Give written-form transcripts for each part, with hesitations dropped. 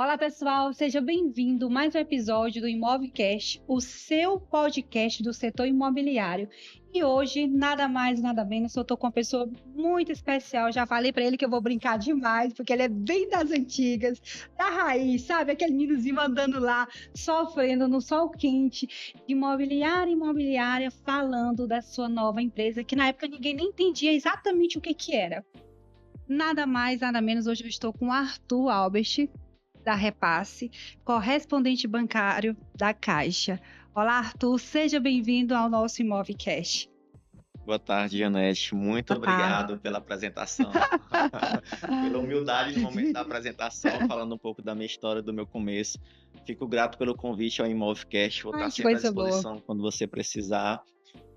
Olá, pessoal, seja bem-vindo a mais um episódio do Imovcast, o seu podcast do setor imobiliário. E hoje, nada mais, nada menos, eu estou com uma pessoa muito especial. Já falei para ele que eu vou brincar demais, porque ele é bem das antigas, da raiz, sabe? Aquele meninozinho andando lá, sofrendo no sol quente, de imobiliária, falando da sua nova empresa, que na época ninguém nem entendia exatamente o que era. Nada mais, nada menos, hoje eu estou com o Arthur Albert, da Repasse, correspondente bancário da Caixa. Olá, Arthur, seja bem-vindo ao nosso Imovcast. Boa tarde, Janete. Muito obrigado pela apresentação, pela humildade no momento da apresentação, falando um pouco da minha história, do meu começo. Fico grato pelo convite ao Imovcast, vou estar sempre à disposição quando você precisar.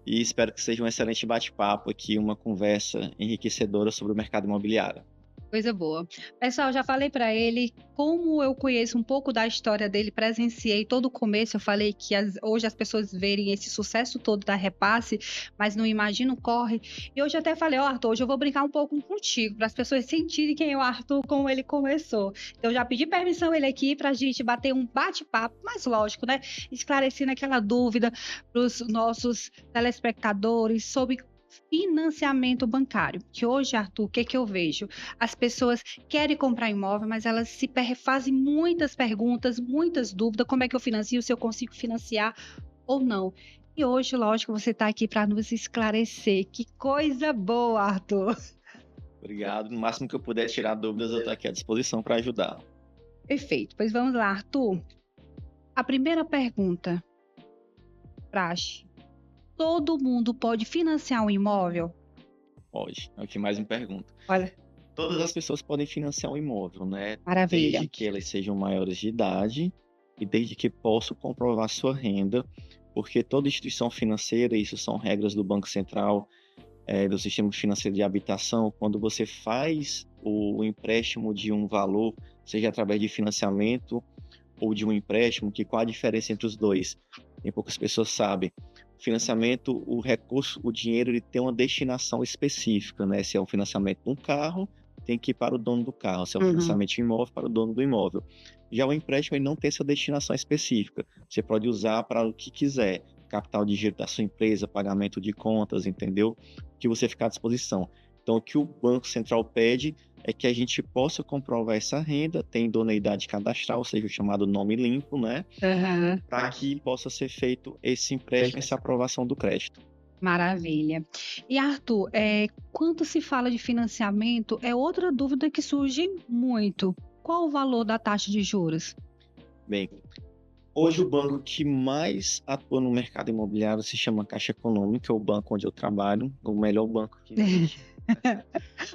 E espero que seja um excelente bate-papo aqui, uma conversa enriquecedora sobre o mercado imobiliário. Coisa boa. Pessoal, já falei para ele como eu conheço um pouco da história dele, presenciei todo o começo. Eu falei que hoje as pessoas verem esse sucesso todo da Repasse, mas não imaginam, corre. E hoje até falei, Arthur, hoje eu vou brincar um pouco contigo, para as pessoas sentirem quem é o Arthur, como ele começou. Então, já pedi permissão ele aqui para a gente bater um bate-papo, mas lógico, né? Esclarecendo aquela dúvida para os nossos telespectadores sobre financiamento bancário, que hoje, Arthur, o que eu vejo? As pessoas querem comprar imóvel, mas elas fazem muitas perguntas, muitas dúvidas, como é que eu financio, se eu consigo financiar ou não. E hoje, lógico, você está aqui para nos esclarecer. Que coisa boa, Arthur! Obrigado. No máximo que eu puder tirar dúvidas, eu estou aqui à disposição para ajudar. Perfeito. Pois vamos lá, Arthur. A primeira pergunta, praxe. Todo mundo pode financiar um imóvel? Pode, é o que mais me pergunta. Olha. Todas as pessoas podem financiar um imóvel, né? Maravilha. Desde que elas sejam maiores de idade e desde que possam comprovar sua renda, porque toda instituição financeira, isso são regras do Banco Central, do Sistema Financeiro de Habitação, quando você faz o empréstimo de um valor, seja através de financiamento ou de um empréstimo, qual a diferença entre os dois? Tem poucas pessoas sabem. Financiamento, o recurso, o dinheiro, ele tem uma destinação específica, né? Se é um financiamento de um carro, tem que ir para o dono do carro. Se é um financiamento de imóvel, para o dono do imóvel. Já o empréstimo, ele não tem essa destinação específica. Você pode usar para o que quiser. Capital de giro da sua empresa, pagamento de contas, entendeu? Que você ficar à disposição. Então, o que o Banco Central pede é que a gente possa comprovar essa renda, tem idoneidade cadastral, ou seja, o chamado nome limpo, né? Para que possa ser feito esse empréstimo, essa aprovação do crédito. Maravilha. E Arthur, quando se fala de financiamento, é outra dúvida que surge muito. Qual o valor da taxa de juros? Bem, hoje o banco que mais atua no mercado imobiliário se chama Caixa Econômica, o banco onde eu trabalho, o melhor banco que existe.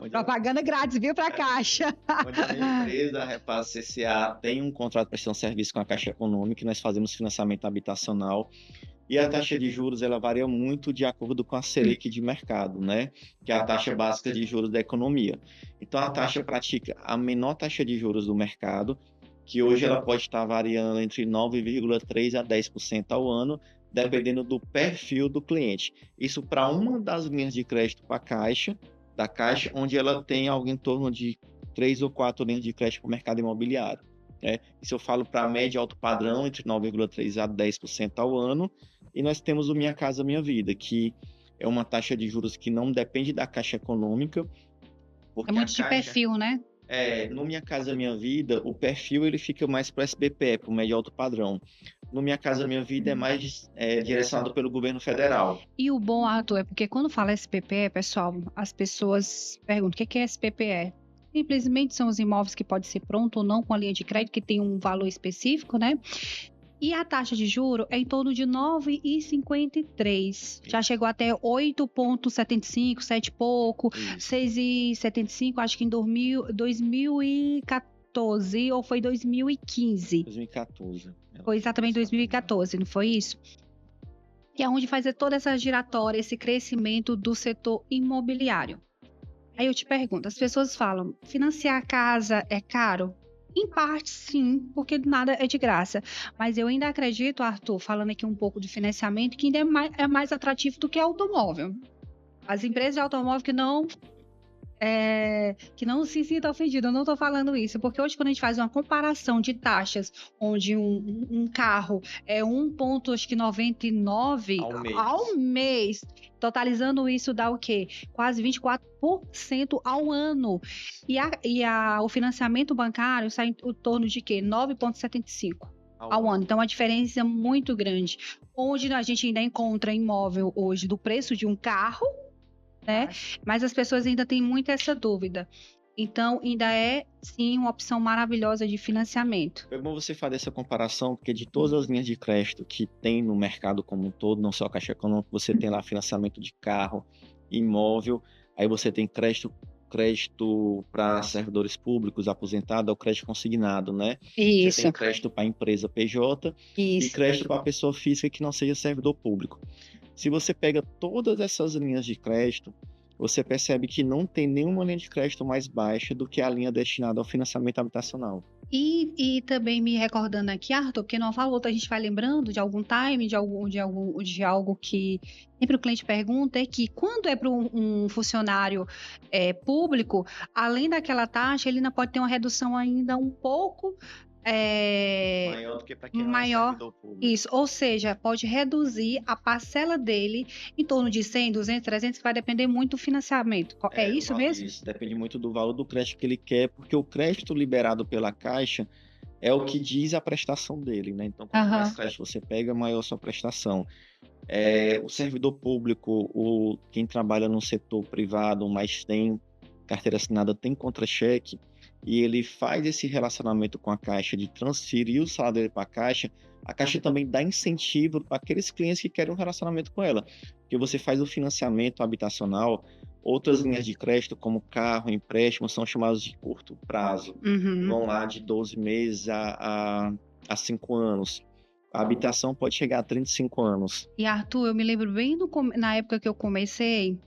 Propaganda grátis, viu, para a Caixa. Onde a minha empresa, a Repasse CCA, tem um contrato de prestação de serviço com a Caixa Econômica, e nós fazemos financiamento habitacional. E a taxa de juros, ela varia muito de acordo com a Selic de mercado, né? Que é a taxa básica de juros da economia. Então, a taxa pratica a menor taxa de juros do mercado, que hoje ela pode estar variando entre 9,3% a 10% ao ano, dependendo do perfil do cliente. Isso para uma das linhas de crédito para a Caixa, da Caixa, onde ela tem algo em torno de 3 ou 4 linhas de crédito para o mercado imobiliário. Isso eu falo para média alto padrão, entre 9,3% a 10% ao ano, e nós temos o Minha Casa Minha Vida, que é uma taxa de juros que não depende da Caixa Econômica. É muito de perfil, né? No Minha Casa Minha Vida, o perfil ele fica mais para o SBPE, para o médio alto padrão. No Minha Casa Minha Vida é mais direcionado pelo governo federal. E o bom, Arthur, é porque quando fala SPPE, pessoal, as pessoas perguntam o que é SPPE? Simplesmente são os imóveis que pode ser pronto ou não com a linha de crédito, que tem um valor específico, né? E a taxa de juro é em torno de 9,53. Já chegou até 8,75, 7 e pouco, 6,75, acho que em 2014 ou foi 2015. 2014. Foi exatamente 2014, não foi isso? Que é onde faz toda essa giratória, esse crescimento do setor imobiliário. Aí eu te pergunto, as pessoas falam, financiar a casa é caro? Em parte, sim, porque nada é de graça. Mas eu ainda acredito, Arthur, falando aqui um pouco de financiamento, que ainda é mais atrativo do que automóvel. As empresas de automóvel que não que não se sinta ofendido, eu não estou falando isso, porque hoje quando a gente faz uma comparação de taxas, onde um carro é 1,99 Ao ao mês. mês, totalizando isso dá o quê? Quase 24% ao ano. O financiamento bancário sai em torno de quê? 9,75 Ao ao ano. ano. Então, a diferença é muito grande. Onde a gente ainda encontra imóvel hoje do preço de um carro, né? Mas as pessoas ainda têm muito essa dúvida. Então, ainda é, sim, uma opção maravilhosa de financiamento. Foi bom você fazer essa comparação, porque de todas as linhas de crédito que tem no mercado como um todo, não só a Caixa Econômica, você tem lá financiamento de carro, imóvel, aí você tem crédito para servidores públicos, aposentado, é o crédito consignado, né? Você tem Isso, crédito para empresa PJ e isso. crédito para pessoa física que não seja servidor público. Se você pega todas essas linhas de crédito, você percebe que não tem nenhuma linha de crédito mais baixa do que a linha destinada ao financiamento habitacional. E também me recordando aqui, Arthur, porque não falou, a gente vai lembrando de algum time, de algo que sempre o cliente pergunta, é que quando é para um funcionário público, além daquela taxa, ele ainda pode ter uma redução ainda um pouco Maior do que para quem não é maior. servidor público. Isso, ou seja, pode reduzir a parcela dele em torno de 100, 200, 300, que vai depender muito do financiamento. É isso mesmo? Isso depende muito do valor do crédito que ele quer, porque o crédito liberado pela Caixa é o que diz a prestação dele, né? Então, quanto mais crédito você pega, maior a sua prestação. O servidor público, quem trabalha no setor privado, mas tem carteira assinada, tem contra-cheque, e ele faz esse relacionamento com a Caixa de transferir o salário dele para a Caixa também dá incentivo para aqueles clientes que querem um relacionamento com ela. Porque você faz o financiamento habitacional, outras linhas de crédito, como carro, empréstimo, são chamadas de curto prazo. Vão lá de 12 meses a 5 anos. A habitação pode chegar a 35 anos. E Arthur, eu me lembro bem na época que eu comecei,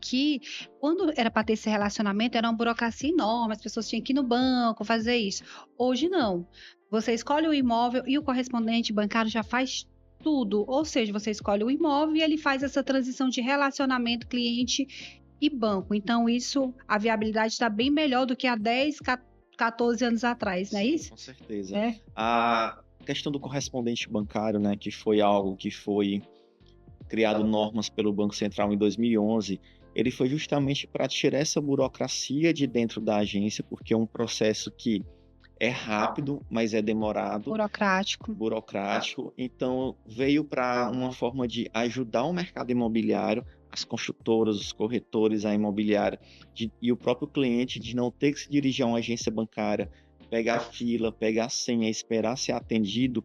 que quando era para ter esse relacionamento, era uma burocracia enorme, as pessoas tinham que ir no banco fazer isso. Hoje não. Você escolhe o imóvel e o correspondente bancário já faz tudo. Ou seja, você escolhe o imóvel e ele faz essa transição de relacionamento cliente e banco. Então, a viabilidade está bem melhor do que há 10, 14 anos atrás, não é isso? Com certeza. É. A questão do correspondente bancário, né, que foi algo que foi criado normas pelo Banco Central em 2011, ele foi justamente para tirar essa burocracia de dentro da agência, porque é um processo que é rápido, mas é demorado. Burocrático. Então, veio para uma forma de ajudar o mercado imobiliário, as construtoras, os corretores, a imobiliária, e o próprio cliente de não ter que se dirigir a uma agência bancária, pegar fila, pegar senha, esperar ser atendido,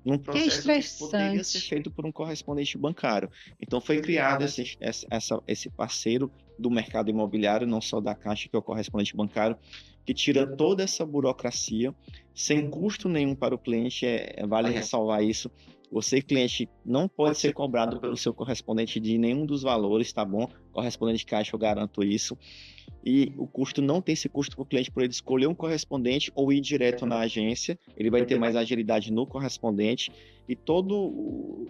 num processo que poderia ser feito por um correspondente bancário. Então, foi criado esse parceiro do mercado imobiliário, não só da Caixa, que é o correspondente bancário, que tira toda essa burocracia, sem custo nenhum para o cliente, vale ressalvar isso. Você, cliente, não pode ser cobrado pelo seu correspondente de nenhum dos valores, tá bom? Correspondente Caixa, eu garanto isso. E o custo não tem esse custo para o cliente por ele escolher um correspondente ou ir direto na agência. Ele vai ter mais agilidade no correspondente e toda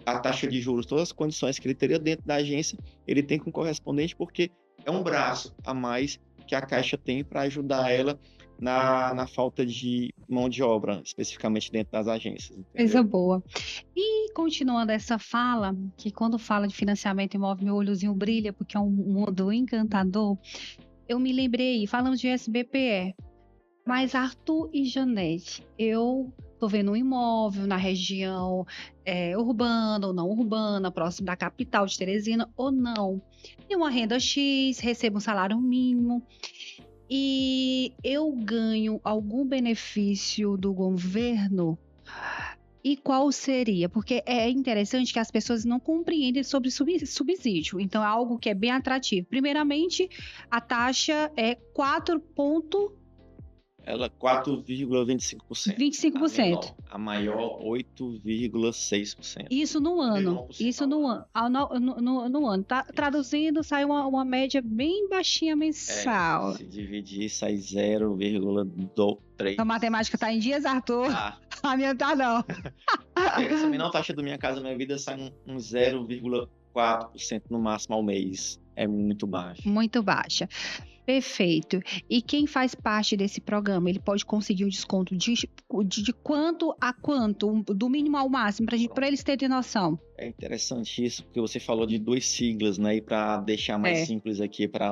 a taxa de juros, todas as condições que ele teria dentro da agência, ele tem com o correspondente porque é um braço a mais que a Caixa tem para ajudar ela na falta de mão de obra, especificamente dentro das agências. Coisa boa. E continuando essa fala, que quando fala de financiamento imóvel, meu olhozinho brilha, porque é um mundo encantador. Eu me lembrei, falamos de SBPE, mas Arthur e Janete, eu tô vendo um imóvel na região urbana ou não urbana, próximo da capital de Teresina ou não. Tenho uma renda X, recebo um salário mínimo e eu ganho algum benefício do governo. E qual seria? Porque é interessante que as pessoas não compreendem sobre subsídio. Então, é algo que é bem atrativo. Primeiramente, a taxa é 4,25%. Ela 4,25%. 25%. A maior 8,6%. Isso no ano. Isso no ano. No ano. Traduzindo, sai uma média bem baixinha mensal. Se dividir, sai 0,3%. A matemática tá em dias, Arthur? A minha tá não. Essa menor taxa do Minha Casa Minha Vida sai um 0,4%. 4% no máximo ao mês. É muito baixo. Muito baixa. Perfeito. E quem faz parte desse programa, ele pode conseguir um desconto de quanto a quanto? Do mínimo ao máximo, para eles terem noção. É interessante isso, porque você falou de duas siglas, né? E para deixar mais simples aqui para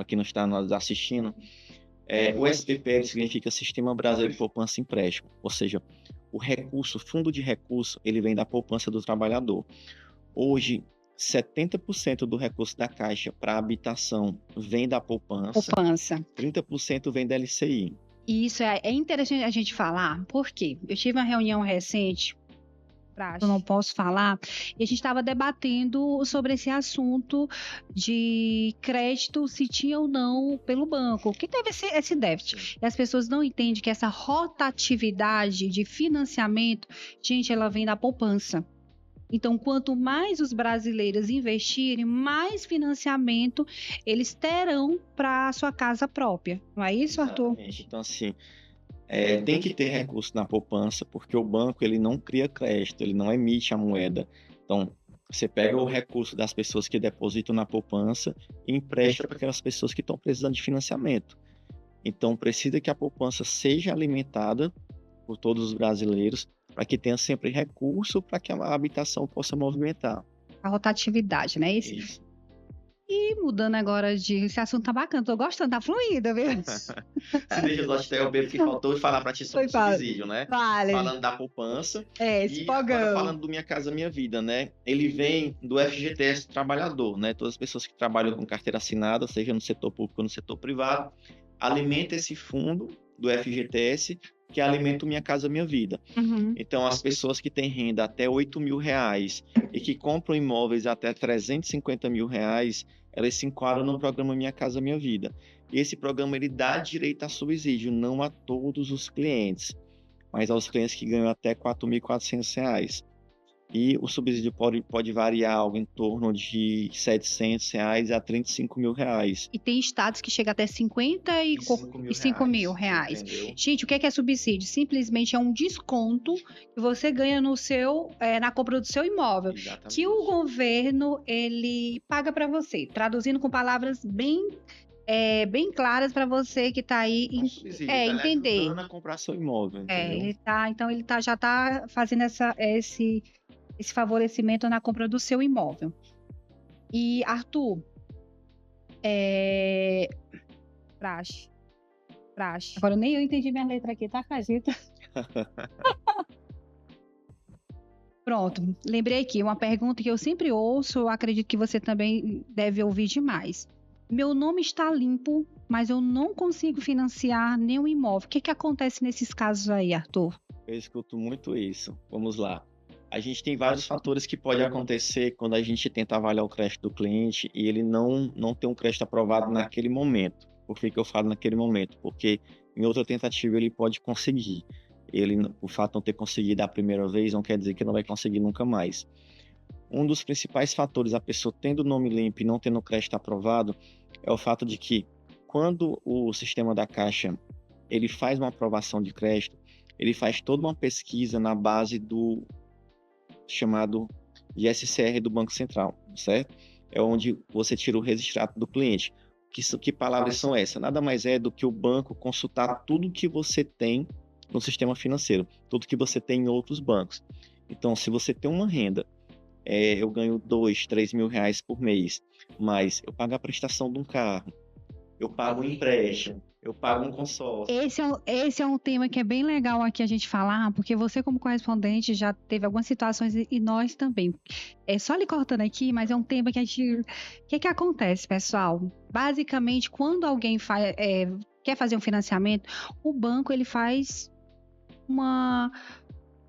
quem não está nos assistindo, o SBPL significa Sistema Brasileiro de Poupança e Empréstimo, ou seja, o recurso, fundo de recurso, ele vem da poupança do trabalhador. Hoje, 70% do recurso da Caixa para habitação vem da poupança, 30% vem da LCI. E isso é interessante a gente falar, porque eu tive uma reunião recente, eu não posso falar, e a gente estava debatendo sobre esse assunto de crédito, se tinha ou não pelo banco, que teve esse déficit. E as pessoas não entendem que essa rotatividade de financiamento, gente, ela vem da poupança. Então, quanto mais os brasileiros investirem, mais financiamento eles terão para a sua casa própria. Não é isso, Arthur? Exatamente. Então, assim, tem que ter recurso na poupança, porque o banco ele não cria crédito, ele não emite a moeda. Então, você pega o recurso das pessoas que depositam na poupança e empresta para aquelas pessoas que estão precisando de financiamento. Então, precisa que a poupança seja alimentada por todos os brasileiros, para que tenha sempre recurso para que a habitação possa movimentar. A rotatividade, né? Isso. E mudando agora esse assunto tá bacana, tô gostando, tá fluindo, viu? Se deixa eu até o que faltou e falar para ti sobre o subsídio, né? Vale. Falando da poupança. Esse programa. Agora falando do Minha Casa Minha Vida, né? Ele vem do FGTS Trabalhador, né? Todas as pessoas que trabalham com carteira assinada, seja no setor público ou no setor privado, alimenta esse fundo do FGTS que alimenta o Minha Casa Minha Vida. Então, as pessoas que têm renda até R$8.000 e que compram imóveis até R$350.000, elas se enquadram no programa Minha Casa Minha Vida. E esse programa ele dá direito a subsídio, não a todos os clientes, mas aos clientes que ganham até R$4.400. E o subsídio pode variar algo em torno de R$700 a R$35.000. E tem estados que chegam até R$5.000. Entendeu? Gente, o que é subsídio? Simplesmente é um desconto que você ganha no na compra do seu imóvel. Exatamente. Que o governo ele paga para você. Traduzindo com palavras bem claras para você que está aí entender. Ajudando a comprar seu imóvel, entendeu? Ele já está fazendo esse favorecimento na compra do seu imóvel. E, Arthur, praxe. Agora nem eu entendi minha letra aqui, tá, Cajita? Pronto, lembrei aqui uma pergunta que eu sempre ouço, eu acredito que você também deve ouvir demais. Meu nome está limpo, mas eu não consigo financiar nenhum imóvel. O que acontece nesses casos aí, Arthur? Eu escuto muito isso. Vamos lá. A gente tem vários fatores que podem acontecer quando a gente tenta avaliar o crédito do cliente e ele não tem um crédito aprovado naquele momento. Por que eu falo naquele momento? Porque em outra tentativa ele pode conseguir. O fato de não ter conseguido a primeira vez não quer dizer que não vai conseguir nunca mais. Um dos principais fatores, a pessoa tendo o nome limpo e não tendo o crédito aprovado, é o fato de que quando o sistema da Caixa ele faz uma aprovação de crédito, ele faz toda uma pesquisa na base do chamado de SCR do Banco Central, certo? É onde você tira o registro do cliente. Que palavras são essas? Nada mais é do que o banco consultar tudo que você tem no sistema financeiro, tudo que você tem em outros bancos. Então, se você tem uma renda, eu ganho R$2.000, R$3.000 por mês, mas eu pago a prestação de um carro, eu pago um empréstimo, eu pago um consórcio. Esse é um tema que é bem legal aqui a gente falar, porque você como correspondente já teve algumas situações e nós também. Só lhe cortando aqui, mas é um tema que a gente... O que acontece, pessoal? Basicamente, quando alguém quer fazer um financiamento, o banco ele faz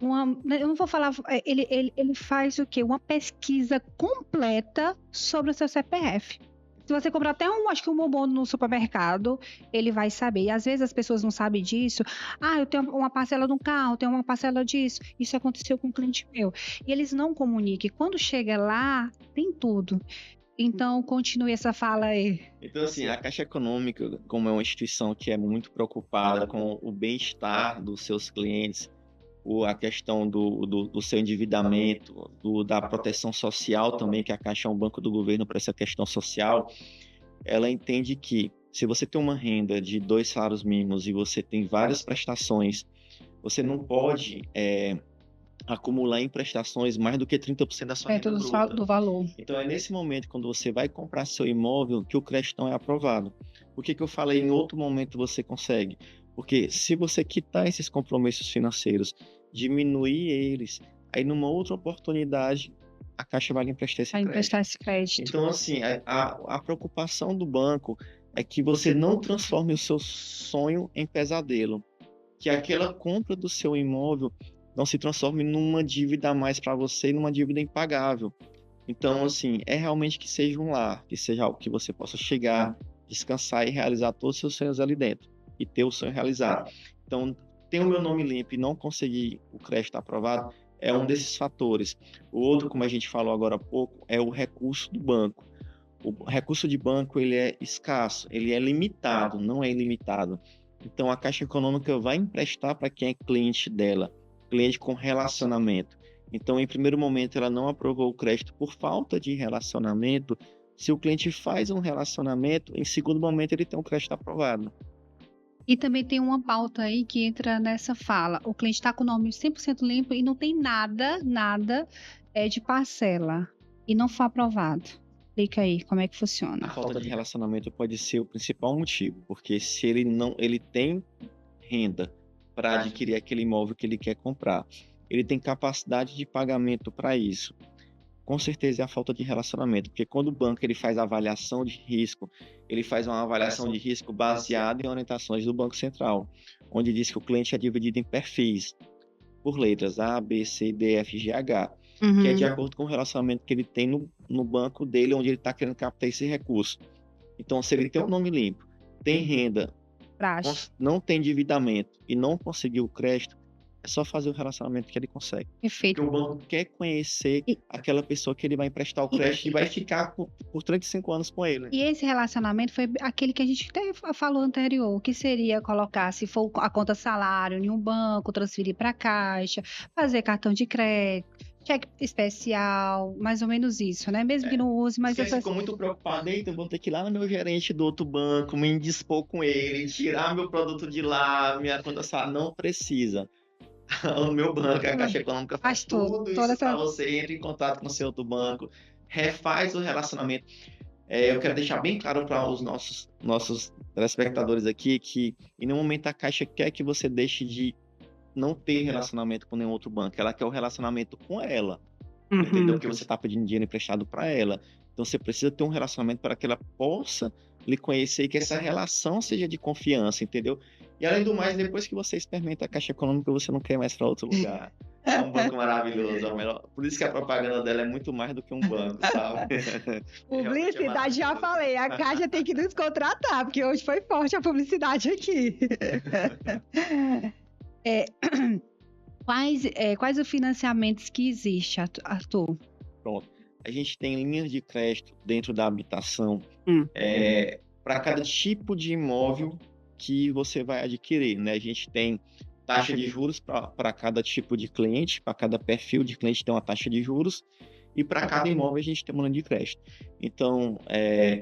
eu não vou falar, ele faz o quê? Uma pesquisa completa sobre o seu CPF. Se você comprar até acho que um bombom no supermercado, ele vai saber. E às vezes as pessoas não sabem disso. Eu tenho uma parcela de um carro, tenho uma parcela disso. Isso aconteceu com um cliente meu. E eles não comunicam. E quando chega lá, tem tudo. Então, continue essa fala aí. Então, assim, a Caixa Econômica, como é uma instituição que é muito preocupada com o bem-estar dos seus clientes, a questão do seu endividamento, da proteção social também, que a Caixa é um banco do governo para essa questão social, ela entende que se você tem uma renda de 2 salários mínimos e você tem várias prestações, você não pode acumular em prestações mais do que 30% da sua Perto renda do, bruta. do valor. Então é nesse momento, quando você vai comprar seu imóvel, que o crédito é aprovado. Por que eu falei em outro momento você consegue? Porque se você quitar esses compromissos financeiros, diminuir eles, aí numa outra oportunidade, a Caixa vai lhe emprestar esse Vai emprestar crédito. esse crédito. Então, assim, a preocupação do banco é que você não transforme o seu sonho em pesadelo. Que aquela compra do seu imóvel não se transforme numa dívida a mais para você e numa dívida impagável. Então, assim, é realmente que seja um lar, que seja algo que você possa chegar, descansar e realizar todos os seus sonhos ali dentro. E ter o sonho realizado. Então, ter o meu nome limpo e não conseguir o crédito aprovado é um desses fatores. O outro, como a gente falou agora há pouco, é o recurso do banco. O recurso de banco, ele é escasso, ele é limitado, não é ilimitado. Então, a Caixa Econômica vai emprestar para quem é cliente dela, cliente com relacionamento. Então, em primeiro momento, ela não aprovou o crédito por falta de relacionamento. Se o cliente faz um relacionamento, em segundo momento, ele tem um crédito aprovado. E também tem uma pauta aí que entra nessa fala. O cliente está com o nome 100% limpo e não tem nada de parcela. E não foi aprovado. Explica aí como é que A funciona. falta de relacionamento pode ser o principal motivo, porque se ele tem renda para adquirir aquele imóvel que ele quer comprar, ele tem capacidade de pagamento para isso. Com certeza é a falta de relacionamento, porque quando o banco ele faz a avaliação de risco, ele faz uma avaliação de risco baseada em orientações do Banco Central, onde diz que o cliente é dividido em perfis, por letras A, B, C, D, F, G, H, que é de acordo com o relacionamento que ele tem no banco dele, onde ele está querendo captar esse recurso. Então, se ele tem um nome limpo, tem renda, não tem endividamento e não conseguiu o crédito, é só fazer o relacionamento que ele consegue. Perfeito. Porque o banco quer conhecer aquela pessoa que ele vai emprestar o crédito e vai ficar por 35 anos com ele. E esse relacionamento foi aquele que a gente até falou anterior, que seria colocar, se for a conta salário em um banco, transferir para a Caixa, fazer cartão de crédito, cheque especial, mais ou menos isso, né? Mesmo que não use, mas Você ficou muito preocupado, eita, eu vou ter que ir lá no meu gerente do outro banco, me indispor com ele, tirar meu produto de lá, minha conta salário. Não precisa. O meu banco, a Caixa Econômica faz tudo isso para você, entre em contato com o seu outro banco, refaz o relacionamento. Eu quero deixar bem claro para os nossos telespectadores aqui que em nenhum momento a Caixa quer que você deixe de não ter relacionamento com nenhum outro banco. Ela quer o relacionamento com ela, entendeu? Porque você está pedindo dinheiro emprestado para ela. Então você precisa ter um relacionamento para que ela possa lhe conhecer e que essa relação seja de confiança, entendeu? E além do mais, depois que você experimenta a Caixa Econômica, você não quer mais para outro lugar. É um banco maravilhoso, é o melhor. Por isso que a propaganda dela é muito mais do que um banco, sabe? Publicidade, já falei, a Caixa tem que nos contratar, porque hoje foi forte a publicidade aqui. Quais os financiamentos que existem, Arthur? Pronto. A gente tem linhas de crédito dentro da habitação para cada tipo de imóvel que você vai adquirir, né? A gente tem taxa de juros para cada tipo de cliente, para cada perfil de cliente tem uma taxa de juros, e para cada imóvel a gente tem uma linha de crédito. Então,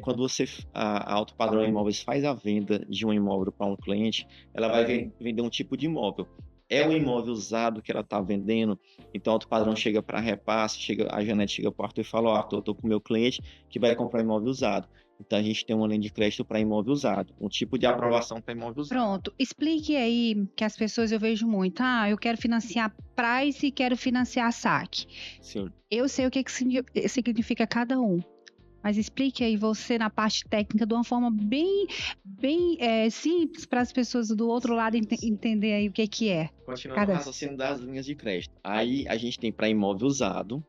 quando a Alto Padrão Imóveis faz a venda de um imóvel para um cliente, ela vai vender um tipo de imóvel. É o imóvel usado que ela está vendendo, então o Alto Padrão chega para repasse, a Janete chega para o Arthur e fala, Arthur, eu estou com o meu cliente que vai comprar imóvel usado. Então a gente tem uma linha de crédito para imóvel usado, um tipo de aprovação para imóvel usado. Pronto, explique aí, que as pessoas eu vejo muito, eu quero financiar Price e quero financiar saque. Sim. Eu sei o que significa cada um, mas explique aí você na parte técnica de uma forma bem simples para as pessoas do outro lado entender aí o que é. Continuando o raciocínio das linhas de crédito. Aí a gente tem para imóvel usado,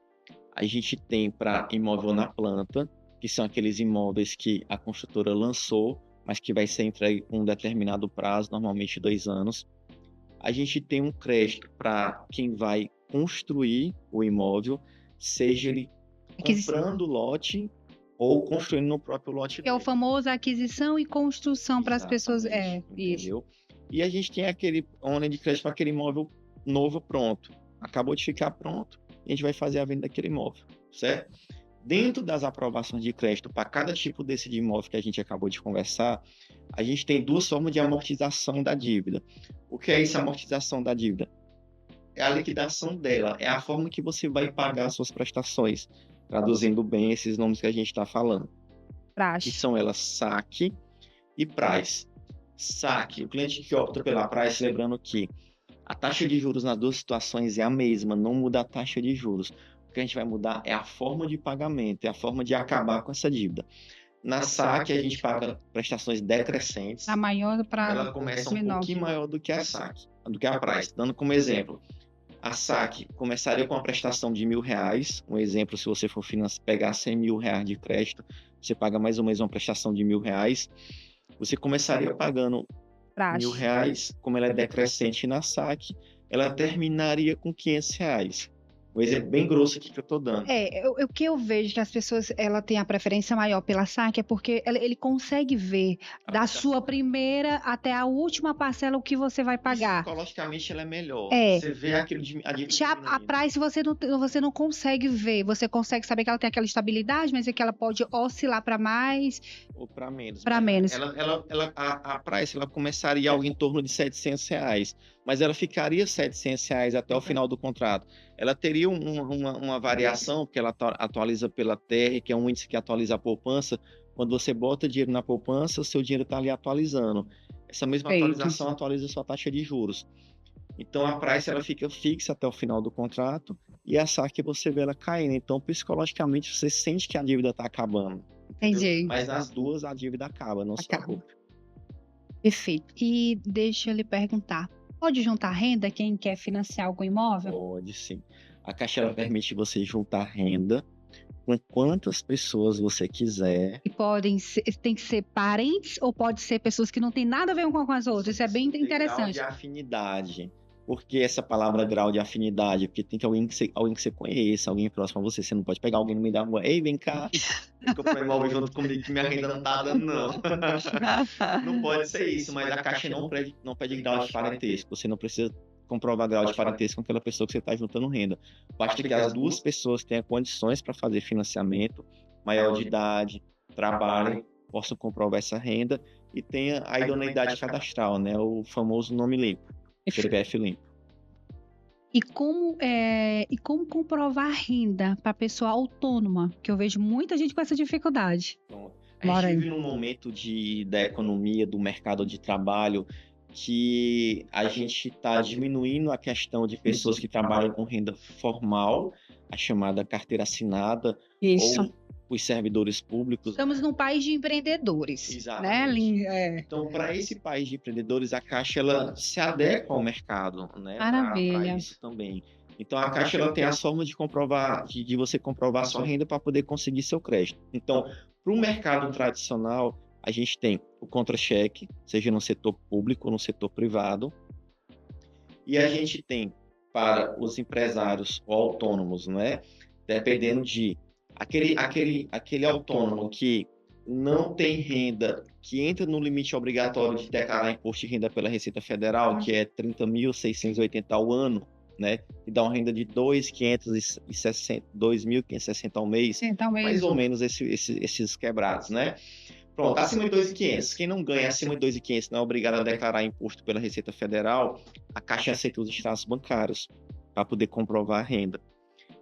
a gente tem para imóvel na planta, que são aqueles imóveis que a construtora lançou, mas que vai ser entregue com um determinado prazo, normalmente 2 anos. A gente tem um crédito para quem vai construir o imóvel, seja ele comprando o lote ou construindo no próprio lote. Que é o famoso aquisição e construção para as pessoas. Entendeu? E a gente tem aquele linha de crédito para aquele imóvel novo pronto. Acabou de ficar pronto, a gente vai fazer a venda daquele imóvel, certo? Dentro das aprovações de crédito, para cada tipo desse de imóvel que a gente acabou de conversar, a gente tem duas formas de amortização da dívida. O que é essa amortização da dívida? É a liquidação dela, é a forma que você vai pagar as suas prestações, traduzindo bem esses nomes que a gente está falando. Que Praxe. são elas saque e price. Saque, o cliente que opta pela price, lembrando que a taxa de juros nas duas situações é a mesma, não muda a taxa de juros. O que a gente vai mudar é a forma de pagamento, é a forma de acabar com essa dívida. Na saque, a gente paga prestações decrescentes. A maior para Ela começa um menor. pouquinho maior do que a saque, do que a price. Dando como exemplo, a saque começaria com uma prestação de R$ 1.000. Um exemplo, se você for pegar R$ 100 mil de crédito, você paga mais ou menos uma prestação de R$ 1.000. Você começaria pagando Praxe. R$ 1.000, como ela é decrescente na saque, ela terminaria com R$ 500. Um exemplo bem grosso aqui que eu estou dando. O que eu vejo que as pessoas ela tem a preferência maior pela saque é porque ele consegue ver da sua primeira até a última parcela o que você vai pagar. Psicologicamente ela é melhor. É. Você vê aquilo de Já a price você não consegue ver, você consegue saber que ela tem aquela estabilidade, mas é que ela pode oscilar para mais ou para menos. Para menos. A price ela começaria algo em torno de R$ 700, mas ela ficaria R$ 700 até o final do contrato. Ela teria uma variação, porque ela atualiza pela TR, que é um índice que atualiza a poupança. Quando você bota dinheiro na poupança, o seu dinheiro está ali atualizando. Essa mesma atualização atualiza a sua taxa de juros. Então, a price ela fica fixa até o final do contrato e a saque você vê ela caindo. Então, psicologicamente, você sente que a dívida está acabando. Entendi. Mas nas duas a dívida acaba, não se preocupe. Perfeito. E deixa eu lhe perguntar, pode juntar renda quem quer financiar algum imóvel? Pode sim. A Caixa ela permite você juntar renda com quantas pessoas você quiser. E tem que ser parentes ou pode ser pessoas que não têm nada a ver uma com as outras? Isso é bem interessante. Grau de afinidade. Por que essa palavra grau de afinidade? Porque tem que alguém que você conheça, alguém próximo a você. Você não pode pegar alguém no meio da rua. Ei, vem cá, comprar imóvel junto comigo que minha renda não tá dando, não. Não pode ser isso, mas a Caixa não pede grau de parentesco. Você não precisa comprovar grau de parentesco com aquela pessoa que você está juntando renda. Basta que as duas pessoas tenham condições para fazer financiamento, maior de idade, trabalhem, possam comprovar essa renda e tenha a idoneidade cadastral, né? O famoso nome limpo. CPF limpo. E como comprovar renda para pessoa autônoma? Que eu vejo muita gente com essa dificuldade. Então, a gente vive num momento da economia, do mercado de trabalho, que a gente está diminuindo a questão de pessoas que trabalham com renda formal, a chamada carteira assinada, Isso. ou os servidores públicos. Estamos num país de empreendedores. Exatamente. Né? Então, para esse país de empreendedores, a Caixa ela se adequa ao mercado, né? Maravilha. Para isso também. Então, a Caixa ela tem as formas de comprovar, de você comprovar sua renda para poder conseguir seu crédito. Então, para o mercado tradicional, a gente tem o contra-cheque, seja no setor público ou no setor privado. E a gente tem para os empresários ou autônomos, né? Dependendo de aquele autônomo que não tem renda, que entra no limite obrigatório de declarar imposto de renda pela Receita Federal, que é R$ 30.680 ao ano, né? E dá uma renda de R$ 2.560 ao mês, mais ou menos esses quebrados, né? Pronto, acima de 2.500. Quem não ganha acima de 2.500 não é obrigado a declarar imposto pela Receita Federal, a Caixa aceita os extratos bancários para poder comprovar a renda.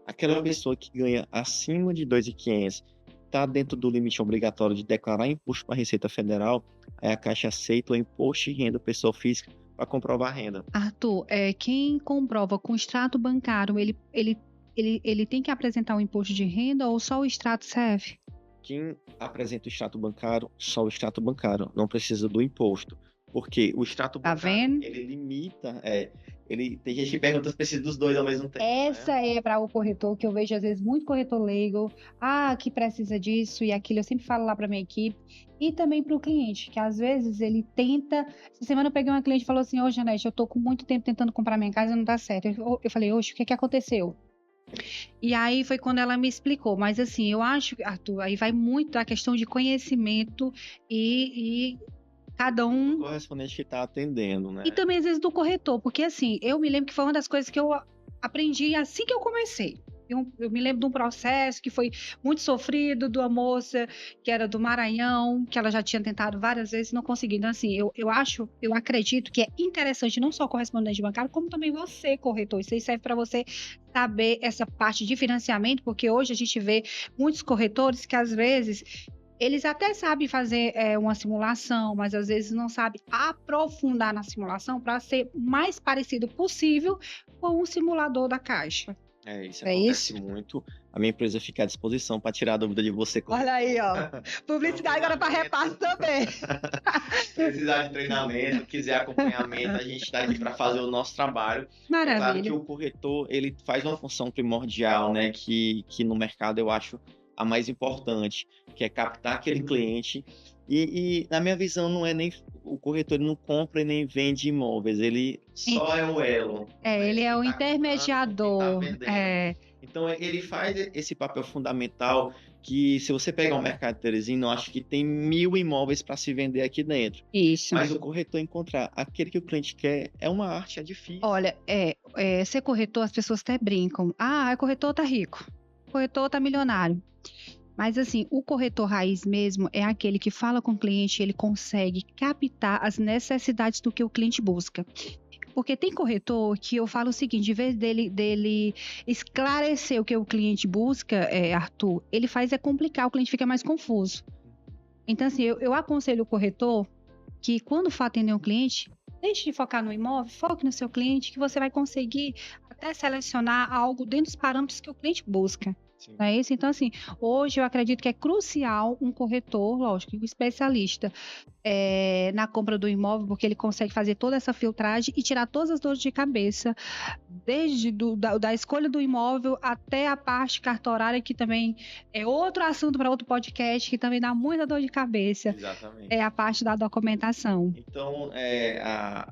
Aquela pessoa que ganha acima de 2.500 está dentro do limite obrigatório de declarar imposto para a Receita Federal, aí a Caixa aceita o imposto de renda pessoa física para comprovar a renda. Arthur, quem comprova com extrato bancário, ele tem que apresentar o imposto de renda ou só o extrato serve? Quem apresenta o extrato bancário, só o extrato bancário, não precisa do imposto. Porque o extrato bancário, ele limita... tem gente que pergunta se precisa dos dois ao mesmo tempo. Essa é para o corretor, que eu vejo às vezes muito corretor leigo, que precisa disso e aquilo, eu sempre falo lá para minha equipe, e também para o cliente, que às vezes ele tenta. Essa semana eu peguei uma cliente e falou assim: ô Janete, eu tô com muito tempo tentando comprar minha casa e não dá certo. Eu falei: oxe, o que aconteceu? E aí foi quando ela me explicou, mas assim, eu acho, Arthur, aí vai muito da questão de conhecimento e cada O um. correspondente que está atendendo, E né? também, às vezes, do corretor, porque assim, eu me lembro que foi uma das coisas que eu aprendi assim que eu comecei. Eu me lembro de um processo que foi muito sofrido, de uma moça que era do Maranhão, que ela já tinha tentado várias vezes e não conseguiu. Então, assim, eu acredito que é interessante não só o correspondente bancário, como também você, corretor. Isso aí serve para você saber essa parte de financiamento, porque hoje a gente vê muitos corretores que, às vezes, eles até sabem fazer uma simulação, mas às vezes não sabem aprofundar na simulação para ser o mais parecido possível com o simulador da Caixa. Isso É acontece isso? muito. A minha empresa fica à disposição para tirar a dúvida de você. Olha aí, ó. Publicidade agora para repasse também. Precisar de treinamento, quiser acompanhamento, a gente está aqui para fazer o nosso trabalho. É claro que Maravilha. o corretor ele faz uma função primordial, né, que no mercado eu acho a mais importante, que é captar aquele cliente. E na minha visão não é nem o corretor, ele não compra e nem vende imóveis, ele só é o elo, né, Ele é o que tá comprando com quem tá intermediador. vendendo. Então ele faz esse papel fundamental que se você pegar o mercado de Teresina, eu acho que tem 1000 imóveis para se vender aqui dentro. Isso. Mas o corretor encontrar aquele que o cliente quer é uma arte, é difícil. Olha, ser corretor, as pessoas até brincam. Ah, o corretor tá rico. O corretor tá milionário. Mas assim, o corretor raiz mesmo é aquele que fala com o cliente, ele consegue captar as necessidades do que o cliente busca. Porque tem corretor que eu falo o seguinte, em vez dele esclarecer o que o cliente busca, Arthur, ele faz complicar, o cliente fica mais confuso. Então, assim, eu aconselho o corretor que quando for atender um cliente, deixe de focar no imóvel, foque no seu cliente, que você vai conseguir até selecionar algo dentro dos parâmetros que o cliente busca. Sim. Não é isso? Então, assim, hoje eu acredito que é crucial um corretor, lógico, um especialista na compra do imóvel, porque ele consegue fazer toda essa filtragem e tirar todas as dores de cabeça, desde da escolha do imóvel até a parte cartorária, que também é outro assunto para outro podcast, que também dá muita dor de cabeça. Exatamente. É a parte da documentação. Então,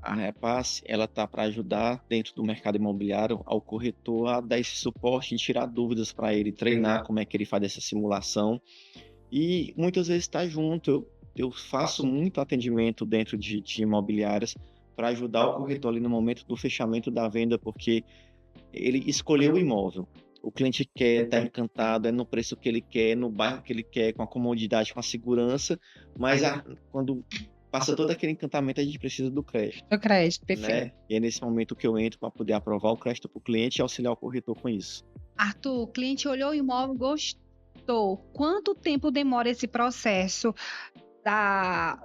a Repasse, ela tá para ajudar dentro do mercado imobiliário ao corretor a dar esse suporte e tirar dúvidas para ele, treinar como é que ele faz essa simulação. E muitas vezes está junto. Eu faço muito atendimento dentro de imobiliárias para ajudar o corretor ali no momento do fechamento da venda, porque ele escolheu o imóvel. O cliente quer, está encantado, é no preço que ele quer, no bairro que ele quer, com a comodidade, com a segurança, mas quando passa todo aquele encantamento, a gente precisa do crédito, Do crédito, perfeito. né? E é nesse momento que eu entro para poder aprovar o crédito para o cliente e auxiliar o corretor com isso. Arthur, o cliente olhou o imóvel, gostou. Quanto tempo demora esse processo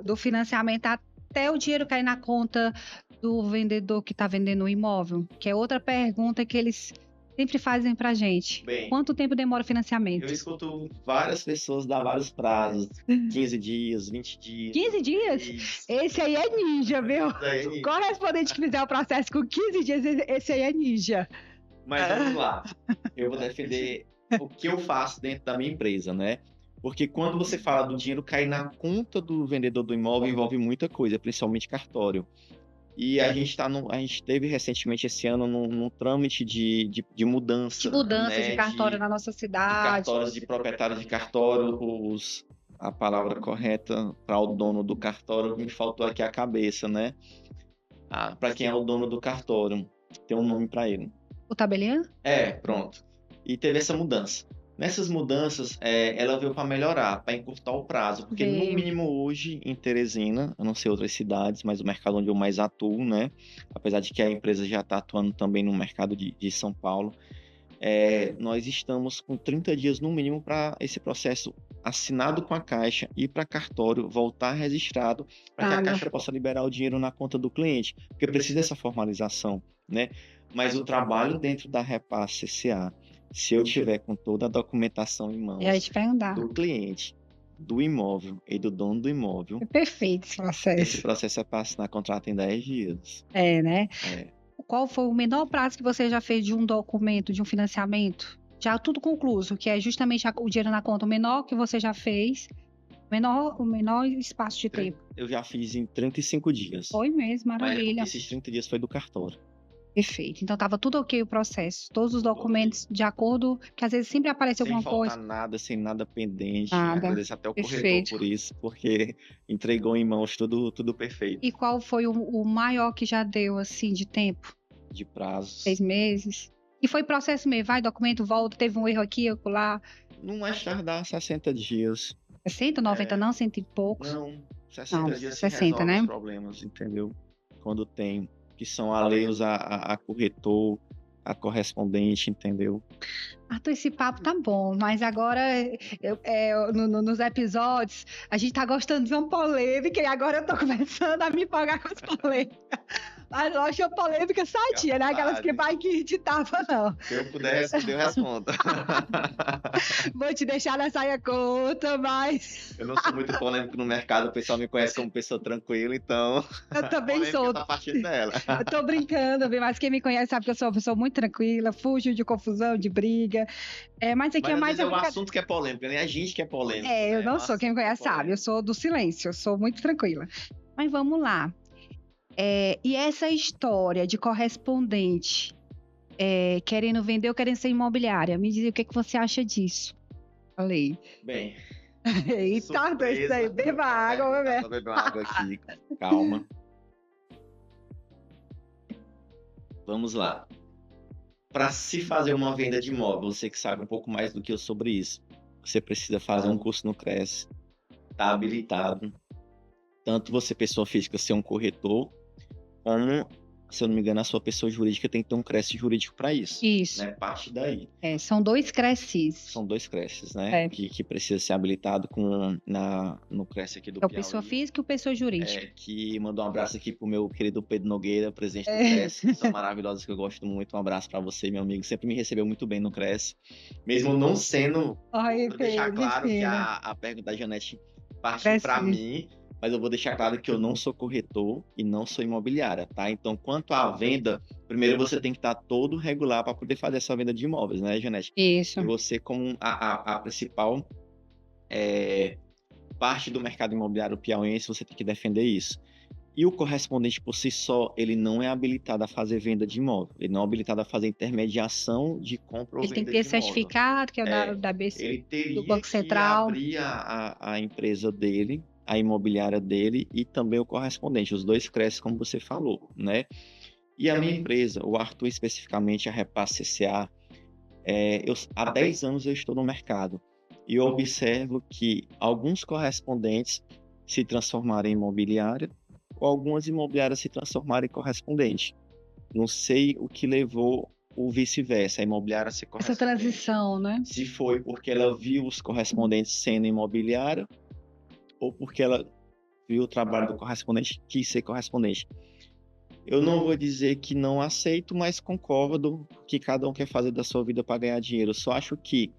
do financiamento até o dinheiro cair na conta do vendedor que está vendendo o imóvel? Que é outra pergunta que eles sempre fazem para a gente. Bem, Quanto tempo demora o financiamento? eu escuto várias pessoas dar vários prazos, 15 dias, 20 dias. 15 dias? Isso. Esse aí é ninja, viu? Daí, Correspondente que fizer o processo com 15 dias, esse aí é ninja. mas vamos lá. Eu vou defender o que eu faço dentro da minha empresa, né? Porque quando você fala do dinheiro cair na conta do vendedor do imóvel, envolve muita coisa, principalmente cartório. E a gente teve recentemente esse ano num trâmite de mudança. De mudança né? de cartório na nossa De cidade. cartórios, de proprietários de cartório, a palavra correta para o dono do cartório, me faltou aqui a cabeça, né? Para quem é o dono do cartório, tem um nome para ele. O tabelião? Pronto. E teve essa mudança. Nessas mudanças, ela veio para melhorar, para encurtar o prazo, porque no Veio. mínimo hoje em Teresina, eu não sei outras cidades, mas o mercado onde eu mais atuo, né? Apesar de que a empresa já está atuando também no mercado de São Paulo, nós estamos com 30 dias no mínimo para esse processo assinado com a Caixa ir para cartório, voltar registrado, para que a Caixa possa liberar o dinheiro na conta do cliente, porque precisa dessa formalização, né? Mas o trabalho dentro da Repasse CCA, se eu tiver com toda a documentação em mãos do cliente, do imóvel e do dono do imóvel, é perfeito esse processo. Esse processo é para assinar contrato em 10 dias. Né? Qual foi o menor prazo que você já fez de um documento, de um financiamento? Já tudo concluso, que é justamente o dinheiro na conta, o menor que você já fez, o menor espaço de tempo. Eu já fiz em 35 dias. Foi mesmo, maravilha. Mas esses 30 dias foi do cartório. Perfeito. Então estava tudo ok o processo, todos os Ok. documentos de acordo, que às vezes sempre aparece Sem alguma coisa. faltar nada, sem nada pendente. Nada. Agradeço até o corretor Perfeito. por isso, porque entregou em mãos tudo E perfeito, qual foi o maior que já deu, assim, de tempo? de 6 prazos. meses? E foi processo mesmo, vai, documento, volta, teve um erro aqui, acolá. No mais tardar 60 dias. 60, 90 É, não, cento e poucos? não, Não, 60 dias se 60, resolve os né? problemas, entendeu? Quando tem, que são alheios a corretor, a correspondente, entendeu? Arthur, esse papo tá bom, mas agora nos episódios a gente tá gostando de uma polêmica e agora eu tô começando a me empolgar com as polêmicas. Mas eu acho a polêmica Fica à sadia, né? Aquelas que vontade. vai que editava, não. Se eu puder responder, eu respondo. Vou te deixar na saia curta, mas Eu não sou muito polêmico no mercado, o pessoal me conhece como pessoa tranquila, então eu a também polêmica sou. tá partindo dela. Eu tô brincando, viu? Mas quem me conhece sabe que eu sou uma pessoa muito tranquila, fujo de confusão, de briga. Mas aqui Mas é às mais vezes é a o brincadeira. assunto que é polêmico, nem a gente que é polêmico, Eu né? É o não sou, quem me assunto que é conhece sabe, eu polêmico. sou do silêncio, eu sou muito tranquila. Mas vamos lá. E essa história de correspondente querendo vender ou querendo ser imobiliária, me diz o que você acha disso? Falei. Bem, Eita, isso aí, surpresa. beba A água, pergunta, bebê. só beber uma água aqui. Calma. Vamos lá. Para se fazer uma venda de imóvel, você que sabe um pouco mais do que eu sobre isso, você precisa fazer um curso no Cresce, tá habilitado. Tanto você, pessoa física, ser um corretor, como, se eu não me engano, a sua pessoa jurídica tem que ter um Cresce jurídico para isso, Isso. né? Parte daí. São 2 Cresces. São 2 Cresces, né? Que precisa ser habilitado no Cresce aqui do É o pessoa Piauí. física e o pessoa jurídica. Que mandou um abraço aqui pro meu querido Pedro Nogueira, presidente do Cresce, que são maravilhosos, que eu gosto muito. Um abraço para você, meu amigo. Sempre me recebeu muito bem no Cresce. Mesmo não sendo. Ai, Vou deixar Pedro, claro que fina. a pergunta da Janete partiu para Cresce. mim, mas eu vou deixar claro que eu não sou corretor e não sou imobiliária, tá? Então, quanto à venda, primeiro você tem que estar todo regular para poder fazer essa venda de imóveis, né, Janete? Isso. E você, como a principal parte do mercado imobiliário piauiense, você tem que defender isso. E o correspondente por si só, ele não é habilitado a fazer venda de imóvel. Ele não é habilitado a fazer intermediação de compra ou Ele tem que venda ter de imóvel. certificado, que é o da BC, Ele do teria Banco que Central. abrir a empresa dele, a imobiliária dele e também o correspondente. Os dois crescem, como você falou, né? E a minha empresa, o Arthur especificamente, a Repasse CCA, há 10 anos eu estou no mercado. E eu observo que alguns correspondentes se transformaram em imobiliária ou algumas imobiliárias se transformaram em correspondente. Não sei o que levou o vice-versa, a imobiliária a ser Essa correspondente. transição, né? Se foi porque ela viu os correspondentes sendo imobiliária ou porque ela viu o trabalho do correspondente e quis ser correspondente. Eu não vou dizer que não aceito, mas concordo que cada um quer fazer da sua vida para ganhar dinheiro. Eu só acho que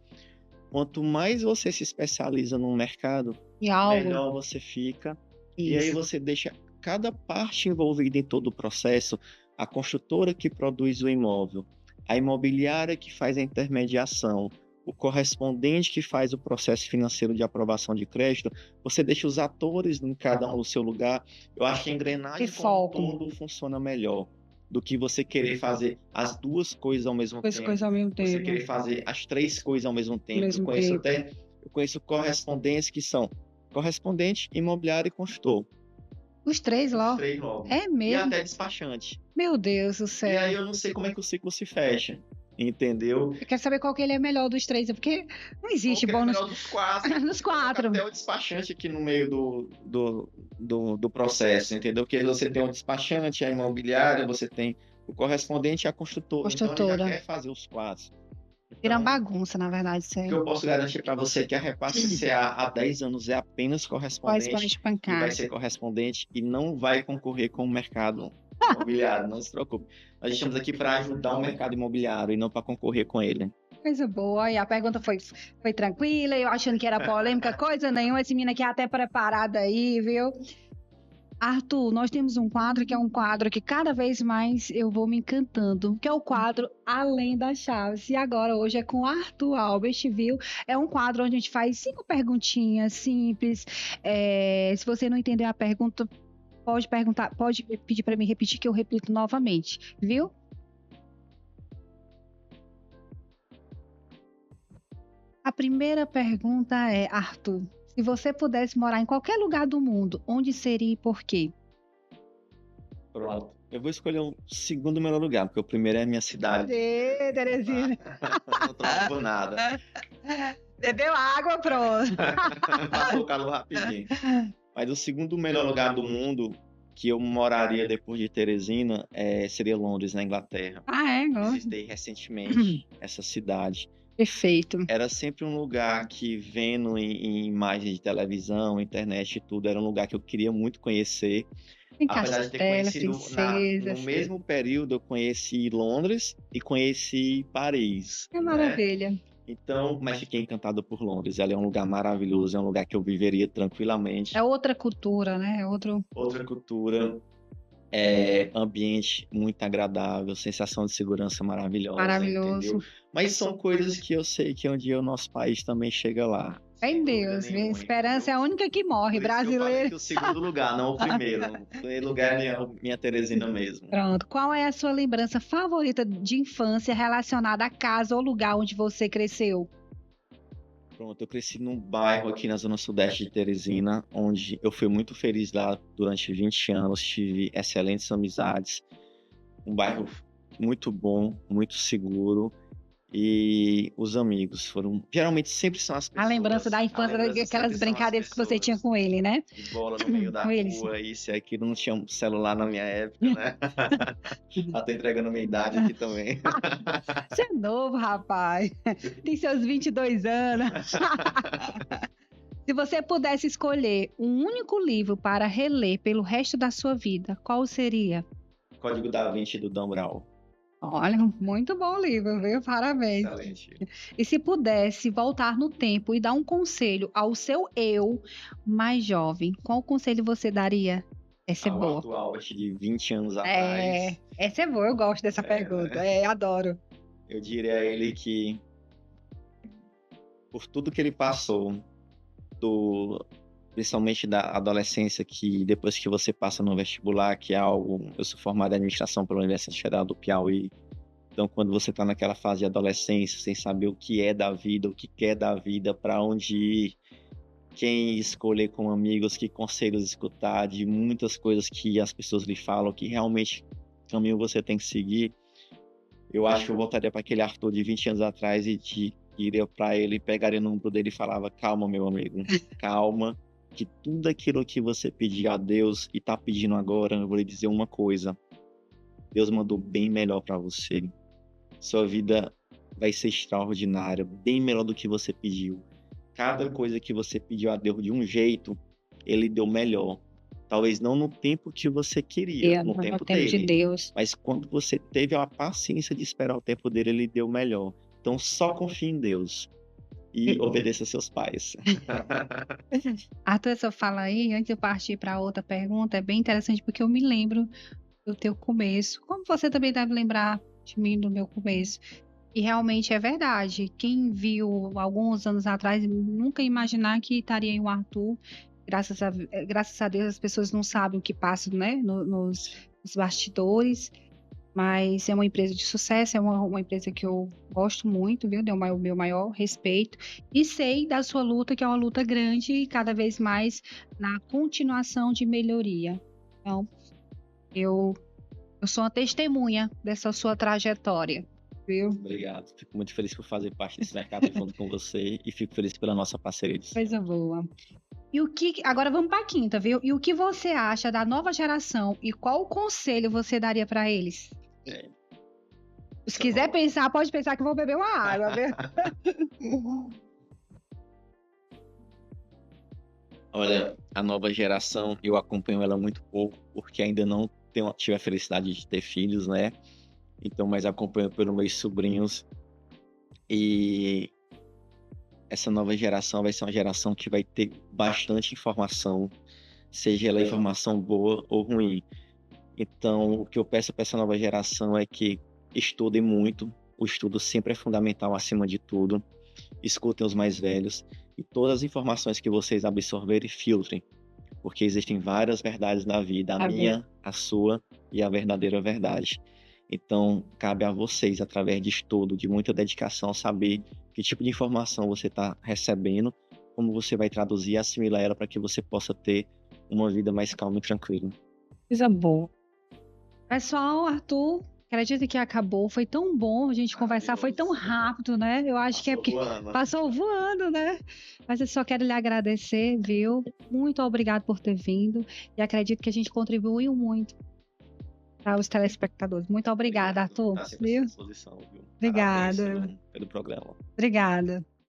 quanto mais você se especializa num mercado, E algo. melhor você fica. Isso. E aí você deixa cada parte envolvida em todo o processo, a construtora que produz o imóvel, a imobiliária que faz a intermediação, o correspondente que faz o processo financeiro de aprovação de crédito, você deixa os atores em cada um no seu lugar. Eu acho que a engrenagem como um todo funciona melhor do que você querer fazer as duas coisas ao mesmo tempo. Coisas ao mesmo tempo. Você querer fazer as três coisas ao mesmo tempo. Eu conheço correspondentes que são correspondente, imobiliário e consultor. Os três logo? Os três logo. É mesmo? E até despachante. Meu Deus do céu. E aí eu não sei como é que o ciclo se fecha. Entendeu? Eu quero saber qual que ele é melhor dos três, porque não existe qual bônus. É melhor dos quatro. Dos quatro. Até o despachante aqui no meio do processo, entendeu? Porque você tem o despachante, a imobiliária, você tem o correspondente e a construtora. Então ele já quer fazer os quatro. Vira uma bagunça, na verdade. O que eu posso garantir para você é que a Repasse CA há 10 anos é apenas correspondente e vai ser correspondente e não vai concorrer com o mercado imobiliário, não se preocupe. Nós estamos aqui para ajudar o mercado imobiliário e não para concorrer com ele. Coisa boa, e a pergunta foi tranquila, eu achando que era polêmica, coisa nenhuma, esse menino aqui é até preparado aí, viu? Arthur, nós temos um quadro que é um quadro que cada vez mais eu vou me encantando, que é o quadro Além das Chaves. E agora, hoje, é com Arthur Albert, viu? É um quadro onde a gente faz 5 perguntinhas simples. Se você não entender a pergunta, pode perguntar, pode pedir para mim repetir que eu repito novamente, viu? A primeira pergunta é, Arthur, se você pudesse morar em qualquer lugar do mundo, onde seria e por quê? Pronto. Eu vou escolher o segundo melhor lugar, porque o primeiro é a minha cidade. Ê, Terezinha. Não troco por nada. Bebeu água, pronto. Passou o calor rapidinho. Mas o segundo melhor lugar do mundo que eu moraria depois de Teresina seria Londres, na Inglaterra. Ah, é? Gosto. Visitei recentemente essa cidade. Perfeito. Era sempre um lugar que, vendo em imagens de televisão, internet e tudo, era um lugar que eu queria muito conhecer. Tem Apesar de ter castelo, conhecido princesa. no mesmo período, eu conheci Londres e conheci Paris, É né? maravilha. Então, mas fiquei encantado por Londres. Ela é um lugar maravilhoso, é um lugar que eu viveria tranquilamente. É outra cultura, né? É outro. Outra cultura, ambiente muito agradável, sensação de segurança maravilhosa, Maravilhoso. entendeu? Mas são coisas que eu sei que um dia o nosso país também chega lá. Fé Sem em dúvida Deus, nenhuma, esperança é a entendeu? única que morre, Por isso que eu falei brasileiro. que o segundo lugar, não o primeiro. O primeiro lugar é minha Teresina mesmo. Pronto. Qual é a sua lembrança favorita de infância relacionada à casa ou lugar onde você cresceu? Pronto, eu cresci num bairro aqui na zona sudeste de Teresina, onde eu fui muito feliz lá durante 20 anos, tive excelentes amizades, um bairro muito bom, muito seguro, e os amigos foram, geralmente sempre são as A pessoas. lembrança da A infância, lembrança daquelas sempre são as brincadeiras que você tinha pessoas. com ele, né? De bola no meio da Com eles. rua, isso e aquilo, não tinha celular na minha época, né? Já tô entregando minha idade aqui também. Você é novo, rapaz. Tem seus 22 anos. Se você pudesse escolher um único livro para reler pelo resto da sua vida, qual seria? Código da Vinci do Dan Brown. Olha, muito bom livro, viu? Parabéns. Excelente. E se pudesse voltar no tempo e dar um conselho ao seu eu mais jovem, qual conselho você daria? Essa é Ao boa. Arthur Albert de 20 anos É, atrás, essa é boa, eu gosto dessa pergunta. Adoro. eu diria a ele que, por tudo que ele passou, principalmente da adolescência, que depois que você passa no vestibular, que é algo... Eu sou formado em administração pela Universidade Federal do Piauí. Então, quando você está naquela fase de adolescência, sem saber o que é da vida, o que quer da vida, para onde ir, quem escolher com amigos, que conselhos escutar, de muitas coisas que as pessoas lhe falam, que realmente caminho você tem que seguir, eu acho que eu voltaria para aquele Arthur de 20 anos atrás e iria para ele, pegaria no ombro dele e falava: calma, meu amigo, calma, que tudo aquilo que você pediu a Deus e está pedindo agora, eu vou lhe dizer uma coisa: Deus mandou bem melhor para você. Sua vida vai ser extraordinária, bem melhor do que você pediu. Cada coisa que você pediu a Deus de um jeito, Ele deu melhor. Talvez não no tempo que você queria, no tempo tempo de dele. Deus. Mas quando você teve a paciência de esperar o tempo dele, Ele deu melhor. Então só confie em Deus e obedeça seus pais. Arthur, essa fala aí, antes de eu partir para outra pergunta, é bem interessante porque eu me lembro do teu começo, como você também deve lembrar de mim do meu começo. E realmente é verdade. Quem viu alguns anos atrás nunca ia imaginar que estaria em um Arthur. Graças a Deus as pessoas não sabem o que passa, né, nos bastidores. Mas é uma empresa de sucesso, é uma empresa que eu gosto muito, viu? Deu o meu maior respeito. E sei da sua luta, que é uma luta grande e cada vez mais na continuação de melhoria. Então, eu sou uma testemunha dessa sua trajetória, viu? Obrigado. Fico muito feliz por fazer parte desse mercado junto com você e fico feliz pela nossa parceria. Coisa boa. E agora vamos para a quinta, viu? E o que você acha da nova geração e qual conselho você daria para eles? Se quiser pensar, pode pensar que eu vou beber uma água, viu? Olha, a nova geração, eu acompanho ela muito pouco, porque ainda não tive a felicidade de ter filhos, né? Então, mas acompanho pelos meus sobrinhos. E essa nova geração vai ser uma geração que vai ter bastante informação, seja ela informação boa ou ruim. Então, o que eu peço para essa nova geração é que estudem muito. O estudo sempre é fundamental acima de tudo. Escutem os mais velhos e todas as informações que vocês absorverem, filtrem, porque existem várias verdades na vida, a minha, a sua e a verdadeira verdade. Então, cabe a vocês, através de estudo, de muita dedicação, saber que tipo de informação você está recebendo, como você vai traduzir e assimilar ela para que você possa ter uma vida mais calma e tranquila. Coisa boa. Pessoal, Arthur, acredita que acabou. Foi tão bom a gente conversar, foi tão rápido, né? Eu acho que é porque passou voando, né? Mas eu só quero lhe agradecer, viu? Muito obrigado por ter vindo e acredito que a gente contribuiu muito para os telespectadores. Muito obrigada, Arthur. Tá sempre à Viu? sua disposição, viu? Obrigada. Parabéns pelo programa. Obrigada.